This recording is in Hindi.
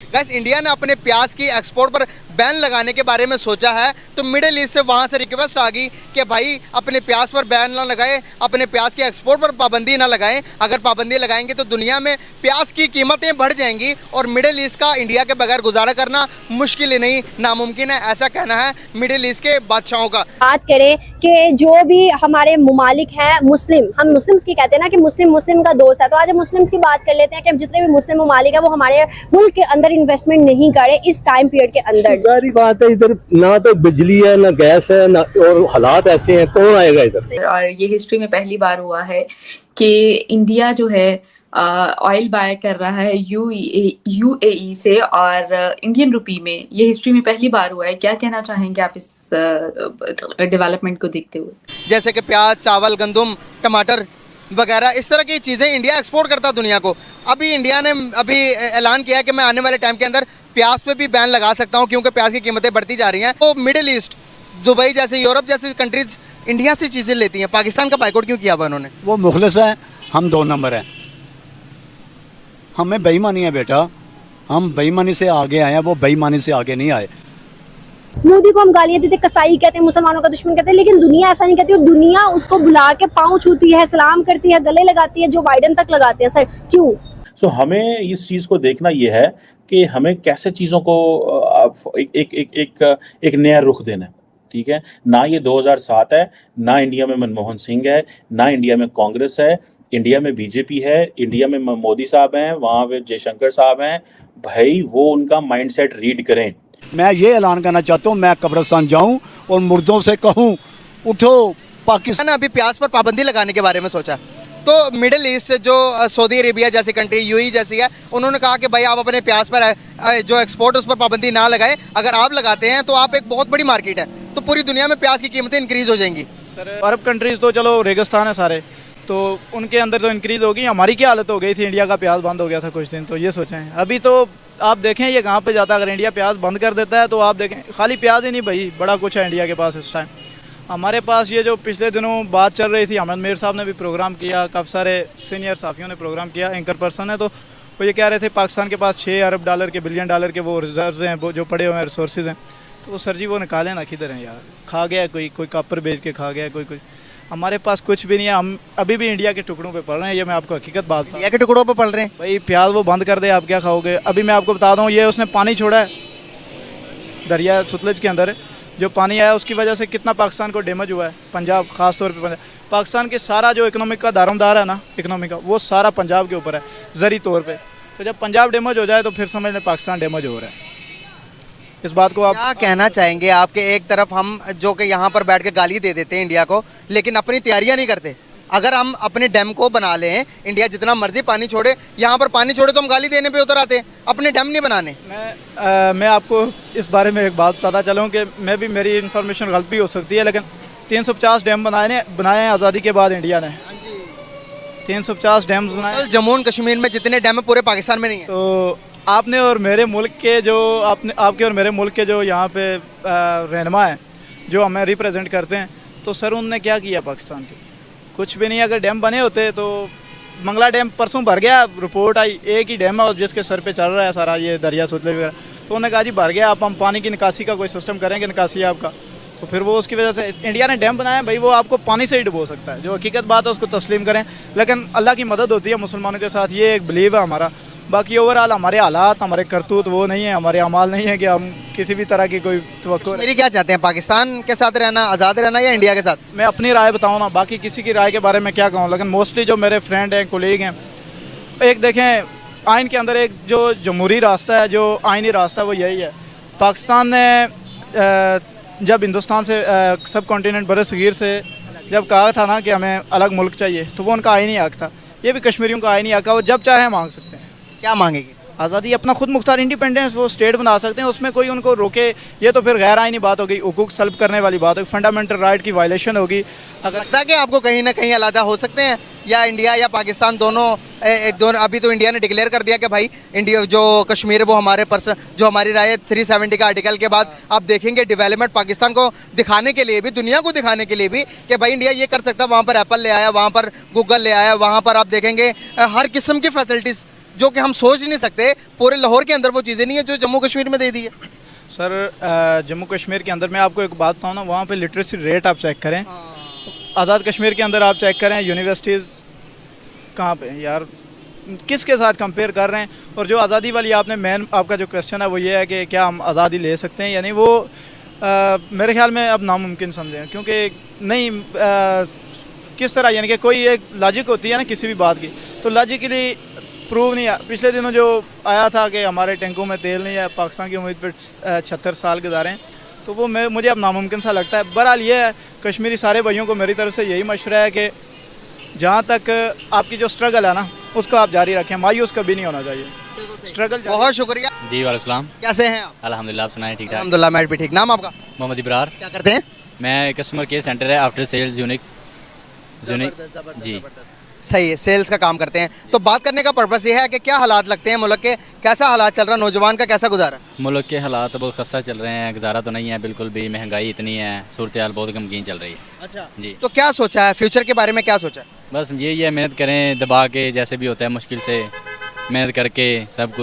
गाइस इंडिया ने अपने प्याज की एक्सपोर्ट पर बैन लगाने के बारे में सोचा है, तो मिडिल ईस्ट से वहाँ से रिक्वेस्ट आ गई कि भाई अपने प्याज पर बैन ना लगाएं, अपने प्याज के एक्सपोर्ट पर पाबंदी ना लगाएं। अगर पाबंदी लगाएंगे तो दुनिया में प्याज की कीमतें बढ़ जाएंगी और मिडिल ईस्ट का इंडिया के बगैर गुजारा करना मुश्किल ही नहीं नामुमकिन है, ऐसा कहना है मिडिल ईस्ट के बादशाहों का। बात करें कि जो भी हमारे मुमालिक हैं मुस्लिम, हम मुस्लिम्स की कहते हैं ना कि मुस्लिम मुस्लिम का दोस्त है, तो आज हम मुस्लिम्स की बात कर लेते हैं कि जितने भी मुस्लिम मुमालिक है वो हमारे मुल्क के अंदर इन्वेस्टमेंट नहीं करे इस टाइम पीरियड के अंदर। सारी बात है, इधर ना तो बिजली है ना गैस है ना, और हालात ऐसे हैं, कौन आएगा इधर। और ये हिस्ट्री में पहली बार हुआ है कि इंडिया जो है ऑयल बाय कर रहा है यूएई से और इंडियन रुपी में। ये हिस्ट्री में पहली बार हुआ है। क्या कहना चाहेंगे आप इस डेवलपमेंट को देखते हुए? जैसे कि प्याज, चावल, गंदम, टमाटर वगैरह इस तरह की चीज़ें इंडिया एक्सपोर्ट करता है दुनिया को। अभी इंडिया ने ऐलान किया है कि मैं आने वाले टाइम के अंदर प्याज पे भी बैन लगा सकता हूं क्योंकि प्याज की कीमतें बढ़ती जा रही हैं। तो मिडिल ईस्ट, दुबई जैसे, यूरोप जैसी कंट्रीज इंडिया से चीज़ें लेती हैं। पाकिस्तान का बाइकआउट क्यों किया हुआ उन्होंने? वो मुखलिस हैं, हम 2 नंबर हैं। हमें बेईमानी है बेटा, हम बेईमानी से आगे आए हैं, वो बेईमानी से आगे नहीं आए। मोदी को हम गालियां देते, कसाई कहते हैं, मुसलमानों का दुश्मन कहते हैं, लेकिन दुनिया ऐसा नहीं कहती। और दुनिया उसको बुला के पाँव छूती है, सलाम करती है, गले लगाती है, जो बाइडन तक लगाते हैं। सर क्यों? हमें इस चीज़ को देखना ये है कि हमें कैसे चीज़ों को एक नया रुख देना है। ठीक है, ना ये 2007 है, ना इंडिया में मनमोहन सिंह है, ना इंडिया में कांग्रेस है, इंडिया में बीजेपी है, इंडिया में मोदी साहब हैं, वहाँ पे जयशंकर साहब हैं। भाई वो उनका माइंडसेट रीड करें। मैं ये ऐलान करना चाहता हूँ, मैं कब्रिस्तान जाऊँ और मुर्दों से कहूँ उठो पाकिस्तान। ने अभी प्याज पर पाबंदी लगाने के बारे में सोचा, तो मिडिल ईस्ट जो सऊदी अरेबिया जैसी कंट्री, यूएई जैसी है, उन्होंने कहा कि भाई आप अपने प्याज पर जो एक्सपोर्ट उस पर पाबंदी ना लगाएं। अगर आप लगाते हैं तो आप एक बहुत बड़ी मार्केट है, तो पूरी दुनिया में प्याज की कीमतें इंक्रीज हो जाएंगी। सर अरब कंट्रीज तो चलो रेगिस्तान है सारे, तो उनके अंदर तो इंक्रीज होगी। हमारी क्या हालत हो गई थी, इंडिया का प्याज बंद हो गया था कुछ दिन, तो ये सोचें। अभी तो आप देखें ये कहाँ पे जाता है। अगर इंडिया प्याज बंद कर देता है तो आप देखें, खाली प्याज ही नहीं भाई, बड़ा कुछ है इंडिया के पास इस टाइम। हमारे पास ये जो पिछले दिनों बात चल रही थी, अहमद मीर साहब ने भी प्रोग्राम किया, काफ़ी सारे सीनियर साफियों ने प्रोग्राम किया, एंकर पर्सन है, तो वो ये कह रहे थे पाकिस्तान के पास $6 अरब के, बिलियन डॉलर के वो रिजर्व हैं, वो जो पड़े हुए हैं, रिसोर्सेज हैं। तो वो सर जी वो निकालें ना, किधर हैं यार? खा गया कोई कॉपर बेच के खा गया, कोई हमारे पास कुछ भी नहीं है। हम अभी भी इंडिया के टुकड़ों पे पल रहे हैं, ये मैं आपको हकीकत बात बताऊं। इंडिया के टुकड़ों पे पल रहे हैं भाई। प्याज वो बंद कर दे, आप क्या खाओगे? अभी मैं आपको बता दूं, ये उसने पानी छोड़ा है दरिया सतलुज के अंदर, जो पानी आया उसकी वजह से कितना पाकिस्तान को डैमेज हुआ है। पंजाब, ख़ास तौर पे पंजाब, पाकिस्तान के सारा जो इकोनॉमिक का दारोमदार है ना, इकोनॉमिक का, वो सारा पंजाब के ऊपर है ज़री तौर पे। तो जब पंजाब डैमेज हो जाए तो फिर समझ लें पाकिस्तान डैमेज हो रहा है। इस बात को आप क्या कहना चाहेंगे? आपके एक तरफ हम जो कि यहाँ पर बैठ के गाली दे देते हैं इंडिया को, लेकिन अपनी तैयारियाँ नहीं करते। अगर हम अपने डैम को बना लें, इंडिया जितना मर्जी पानी छोड़े, यहाँ पर पानी छोड़े तो हम गाली देने पे उतर आते हैं, अपने डैम नहीं बनाने। मैं आपको इस बारे में एक बात बताता चलूँ कि मेरी इन्फॉर्मेशन गलत भी हो सकती है, लेकिन 350 डैम बनाए हैं आज़ादी के बाद इंडिया ने। 350 डैम्स बनाए। जम्मू एंड कश्मीर में जितने डैम है पूरे पाकिस्तान में नहीं है। तो आपने और मेरे मुल्क के जो आपके और मेरे मुल्क के जो यहाँ पे रहनुमा हैं, जो हमें रिप्रेजेंट करते हैं, तो सर उनने क्या किया पाकिस्तान के? कुछ भी नहीं। अगर डैम बने होते तो मंगला डैम परसों भर गया, रिपोर्ट आई, एक ही डैम है और जिसके सर पे चल रहा है सारा ये दरिया सतलुज वगैरह। तो उन्होंने कहा जी भर गया, आप हम पानी की निकासी का कोई सिस्टम करेंगे, निकासी आपका। तो फिर वो उसकी वजह से इंडिया ने डैम बनाया। भाई वो आपको पानी से ही डुबो सकता है, जो हकीकत बात है उसको तस्लीम करें, लेकिन अल्लाह की मदद होती है मुसलमानों के साथ, ये एक बिलीव है हमारा। बाकी ओवरऑल हमारे हालात, हमारे करतूत वो नहीं है, हमारे अमाल नहीं है कि हम किसी भी तरह की कोई तवक्को। मेरी क्या चाहते हैं, पाकिस्तान के साथ रहना, आज़ाद रहना या इंडिया के साथ? मैं अपनी राय बताऊँ ना, बाकी किसी की राय के बारे में क्या कहूँ, लेकिन मोस्टली जो मेरे फ्रेंड हैं, कोलीग हैं, एक देखें आइन के अंदर एक जो जमहूरी रास्ता है, जो आइनी रास्ता है, वो यही है। पाकिस्तान ने जब हिंदुस्तान से सब कॉन्टिनेंट बरसगीर से जब कहा था ना कि हमें अलग मुल्क चाहिए, तो वो उनका आइनी हक था। ये भी कश्मीरियों का आइनी हक है, वो जब चाहे मांग सकते हैं। क्या मांगेंगे? आज़ादी, अपना खुद मुख्तार इंडिपेंडेंस, वो स्टेट बना सकते हैं, उसमें कोई उनको रोके। ये तो फिर गैर आइनी बात होगी, हुकूक सल्ब करने वाली बात होगी, फंडामेंटल राइट की वायलेशन होगी। अगर लगता है कि आपको कहीं ना कहीं अलग हो सकते हैं, या इंडिया या पाकिस्तान दोनों अभी तो इंडिया ने डिक्लेयर कर दिया कि भाई इंडिया जो कश्मीर है वो हमारे पर्सन, जो हमारी राय 370 का आर्टिकल के बाद आप देखेंगे डेवलपमेंट पाकिस्तान को दिखाने के लिए भी, दुनिया को दिखाने के लिए भी कि भाई इंडिया ये कर सकता है। वहाँ पर एप्पल ले आया, वहाँ पर गूगल ले आया, वहाँ पर आप देखेंगे हर किस्म की फैसिलिटीज़ जो कि हम सोच ही नहीं सकते, पूरे लाहौर के अंदर वो चीज़ें नहीं है जो जम्मू कश्मीर में दे दी है। सर जम्मू कश्मीर के अंदर मैं आपको एक बात बताऊँ ना, वहाँ पे लिटरेसी रेट आप चेक करें, आज़ाद कश्मीर के अंदर आप चेक करें यूनिवर्सिटीज़ कहाँ पे यार, किसके साथ कंपेयर कर रहे हैं। और जो आज़ादी वाली आपने मेन आपका जो क्वेश्चन है वो ये है कि क्या हम आज़ादी ले सकते हैं, यानी वो मेरे ख्याल में अब नामुमकिन समझें, क्योंकि नहीं किस तरह, यानी कि कोई एक लॉजिक होती है ना किसी भी बात की, तो लॉजिकली प्रूव नहीं है। पिछले दिनों जो आया था कि हमारे टैंकों में तेल नहीं है, पाकिस्तान की उम्मीद पर 76 साल गुजारे हैं, तो वो मुझे अब नामुमकिन सा लगता है। बहरहाल ये है, कश्मीरी सारे भाइयों को मेरी तरफ से यही मशवरा है कि जहाँ तक आपकी जो स्ट्रगल है ना उसको आप जारी रखें, मायूस कभी नहीं होना चाहिए, स्ट्रगल। बहुत शुक्रिया जी वालेकुम सलाम। कैसे हैं आप? अल्हम्दुलिल्लाह, आप सुनाएं? ठीक ठाक। अल्हम्दुलिल्लाह मैं भी ठीक। नाम आपका? मोहम्मद इब्रार। क्या करते हैं? मैं कस्टमर केयर सेंटर है आफ्टर सेल्स यूनिक जी। सही है, सेल्स का काम करते हैं। तो बात करने का पर्पस ये है कि क्या हालात लगते हैं मुल्क के, कैसा हालात चल रहा है, नौजवान का कैसा गुजारा? मुल्क के हालात बहुत खस्ता चल रहे हैं, गुजारा तो नहीं है बिल्कुल भी, महंगाई इतनी है, सूरत हाल बहुत गमगीन चल रही है। अच्छा जी। तो क्या सोचा है फ्यूचर के बारे में, क्या सोचा है? बस यही है, मेहनत करें दबा के, जैसे भी होता है मुश्किल से मेहनत करके सब कुछ